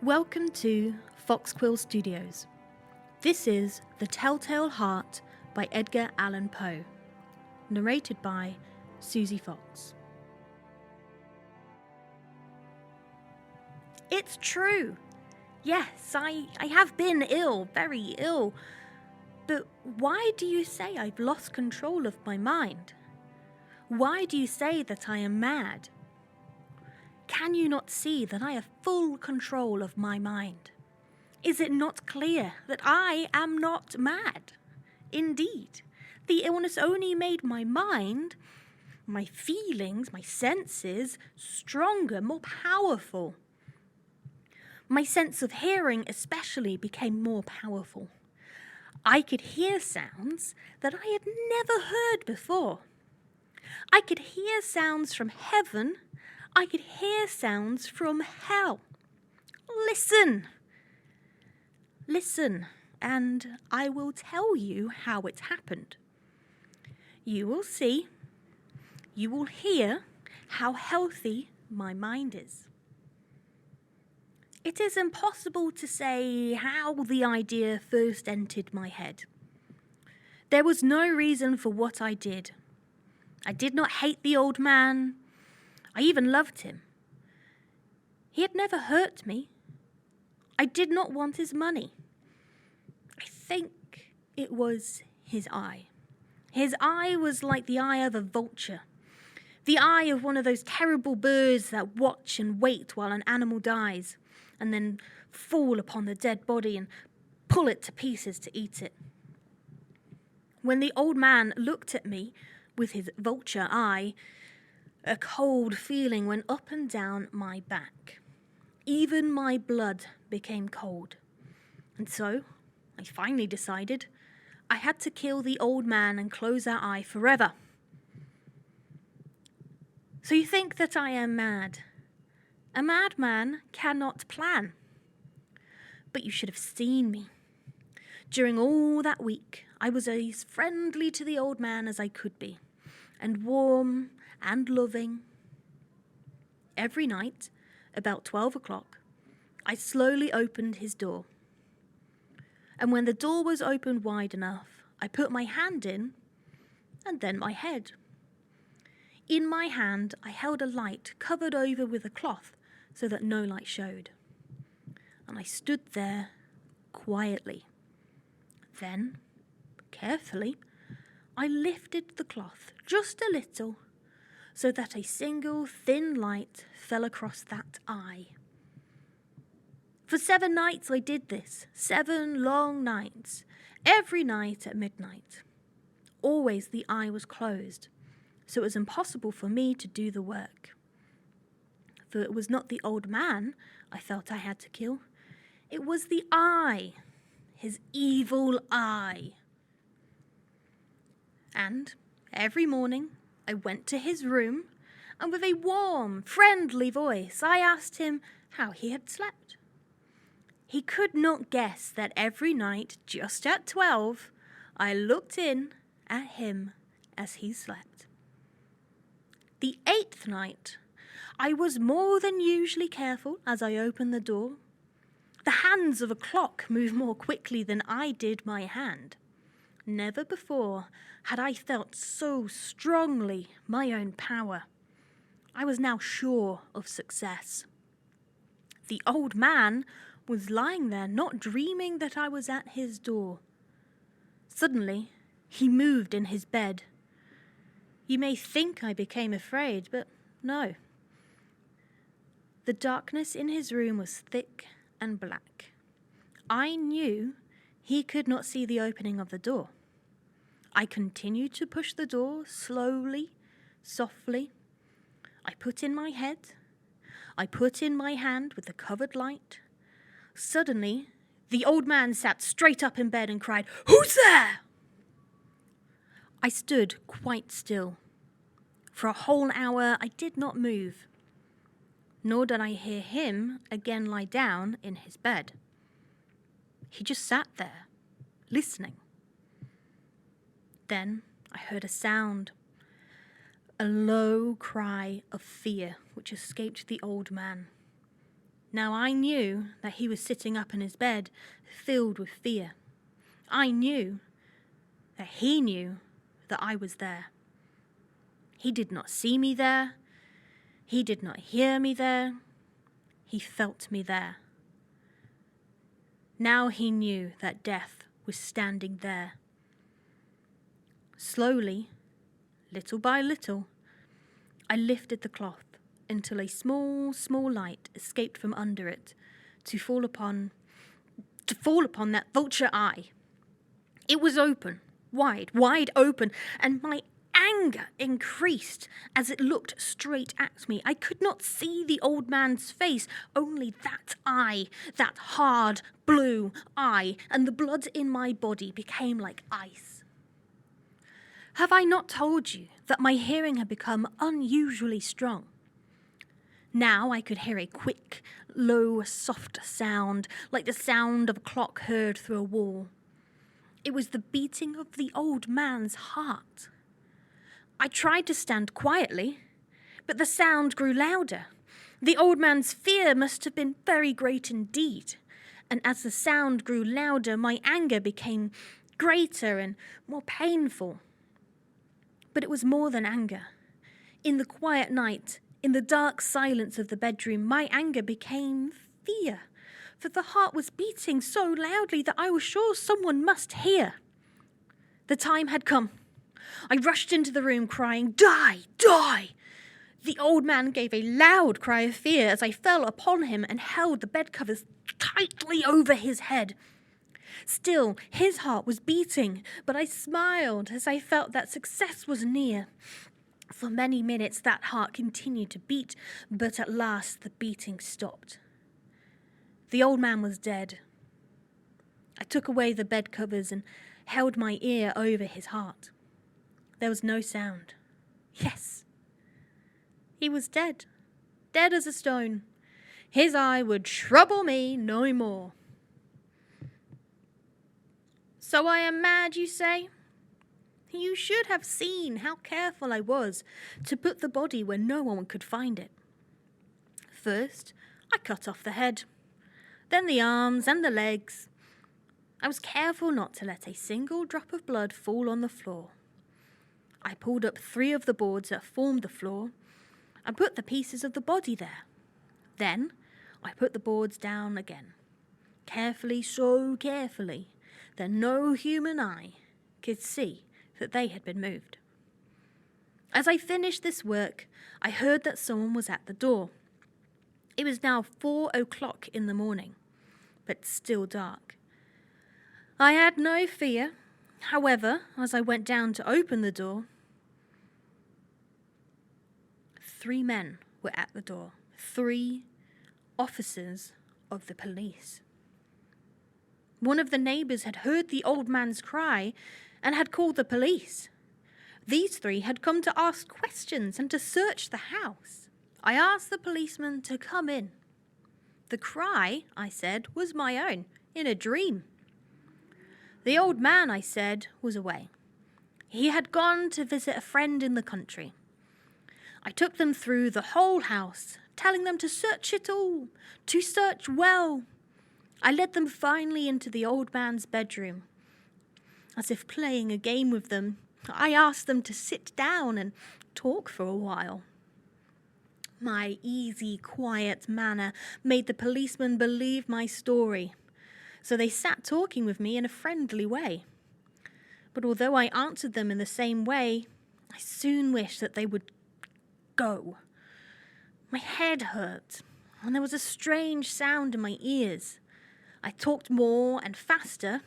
Welcome to Fox Quill Studios. This is The Telltale Heart by Edgar Allan Poe, narrated by Suzy Fox. It's true. Yes, I have been ill, very ill. But why do you say I've lost control of my mind? Why do you say that I am mad? Can you not see that I have full control of my mind? Is it not clear that I am not mad? Indeed, the illness only made my mind, my feelings, my senses stronger, more powerful. My sense of hearing especially became more powerful. I could hear sounds that I had never heard before. I could hear sounds from heaven. I could hear sounds from hell. Listen, and I will tell you how it happened. You will see, you will hear how healthy my mind is. It is impossible to say how the idea first entered my head. There was no reason for what I did. I did not hate the old man. I even loved him. He had never hurt me. I did not want his money. I think it was his eye. His eye was like the eye of a vulture, the eye of one of those terrible birds that watch and wait while an animal dies, and then fall upon the dead body and pull it to pieces to eat it. When the old man looked at me with his vulture eye, a cold feeling went up and down my back. Even my blood became cold. And so, I finally decided I had to kill the old man and close that eye forever. So you think that I am mad? A madman cannot plan. But you should have seen me. During all that week, I was as friendly to the old man as I could be, and warm and loving. Every night, about 12 o'clock, I slowly opened his door. And when the door was opened wide enough, I put my hand in, and then my head. In my hand, I held a light covered over with a cloth so that no light showed. And I stood there quietly. Then, carefully, I lifted the cloth just a little so that a single thin light fell across that eye. For 7 nights I did this, 7 long nights, every night at midnight. Always the eye was closed, so it was impossible for me to do the work. For it was not the old man I felt I had to kill, it was the eye, his evil eye. And every morning I went to his room, and with a warm, friendly voice I asked him how he had slept. He could not guess that every night, just at 12, I looked in at him as he slept. The 8th night, I was more than usually careful as I opened the door. The hands of a clock moved more quickly than I did my hand. Never before had I felt so strongly my own power. I was now sure of success. The old man was lying there, not dreaming that I was at his door. Suddenly, he moved in his bed. You may think I became afraid, but no. The darkness in his room was thick and black. I knew he could not see the opening of the door. I continued to push the door slowly, softly. I put in my head. I put in my hand with the covered light. Suddenly, the old man sat straight up in bed and cried, "Who's there?" I stood quite still. For a whole hour I did not move, nor did I hear him again lie down in his bed. He just sat there, listening. Then I heard a sound, a low cry of fear which escaped the old man. Now I knew that he was sitting up in his bed, filled with fear. I knew that he knew that I was there. He did not see me there. He did not hear me there. He felt me there. Now he knew that death was standing there. Slowly, little by little, I lifted the cloth until a small, small light escaped from under it to fall upon that vulture eye. It was open, wide open, and my anger increased as it looked straight at me. I could not see the old man's face, only that eye, that hard blue eye, and the blood in my body became like ice. Have I not told you that my hearing had become unusually strong? Now I could hear a quick, low, soft sound, like the sound of a clock heard through a wall. It was the beating of the old man's heart. I tried to stand quietly, but the sound grew louder. The old man's fear must have been very great indeed, and as the sound grew louder, my anger became greater and more painful. But it was more than anger. In the quiet night, in the dark silence of the bedroom, my anger became fear, for the heart was beating so loudly that I was sure someone must hear. The time had come. I rushed into the room crying, "Die! Die!" The old man gave a loud cry of fear as I fell upon him and held the bedcovers tightly over his head. Still, his heart was beating, but I smiled as I felt that success was near. For many minutes that heart continued to beat, but at last the beating stopped. The old man was dead. I took away the bedcovers and held my ear over his heart. There was no sound. Yes, he was dead, dead as a stone. His eye would trouble me no more. So I am mad, you say? You should have seen how careful I was to put the body where no one could find it. First, I cut off the head, then the arms and the legs. I was careful not to let a single drop of blood fall on the floor. I pulled up 3 of the boards that formed the floor and put the pieces of the body there. Then I put the boards down again, carefully, so carefully, that no human eye could see that they had been moved. As I finished this work, I heard that someone was at the door. It was now 4 o'clock in the morning, but still dark. I had no fear. However, as I went down to open the door, 3 men were at the door, 3 officers of the police. One of the neighbours had heard the old man's cry and had called the police. These 3 had come to ask questions and to search the house. I asked the policeman to come in. The cry, I said, was my own, in a dream. The old man, I said, was away. He had gone to visit a friend in the country. I took them through the whole house, telling them to search it all, to search well. I led them finally into the old man's bedroom. As if playing a game with them, I asked them to sit down and talk for a while. My easy, quiet manner made the policemen believe my story, so they sat talking with me in a friendly way. But although I answered them in the same way, I soon wished that they would go. My head hurt, and there was a strange sound in my ears. I talked more and faster.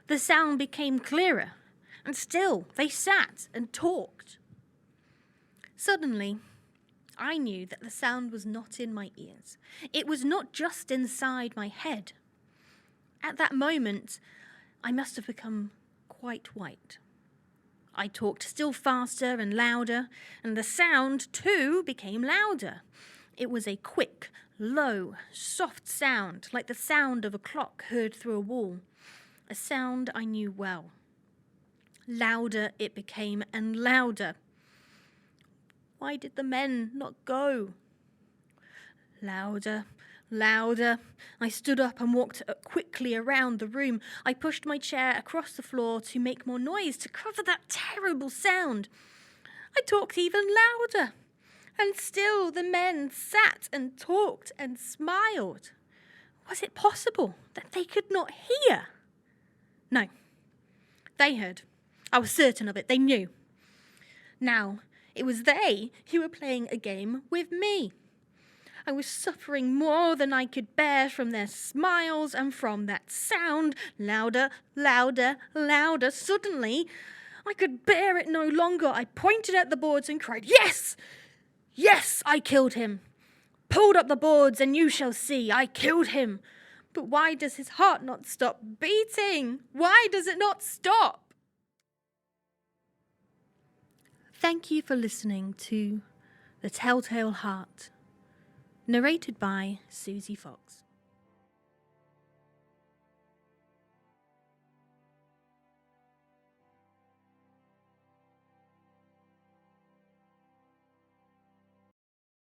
The sound became clearer, and still they sat and talked. Suddenly, I knew that the sound was not in my ears. It was not just inside my head. At that moment, I must have become quite white. I talked still faster and louder, and the sound, too, became louder. It was a quick, low, soft sound, like the sound of a clock heard through a wall, a sound I knew well. Louder it became, and louder. Why did the men not go? Louder, louder. I stood up and walked quickly around the room. I pushed my chair across the floor to make more noise, to cover that terrible sound. I talked even louder, and still the men sat and talked and smiled. Was it possible that they could not hear? No, they heard. I was certain of it. They knew. Now, it was they who were playing a game with me. I was suffering more than I could bear from their smiles and from that sound. Louder, louder, louder. Suddenly, I could bear it no longer. I pointed at the boards and cried, "Yes! Yes, I killed him. Pulled up the boards and you shall see. I killed him. But why does his heart not stop beating? Why does it not stop?" Thank you for listening to The Telltale Heart, narrated by Suzy Fox.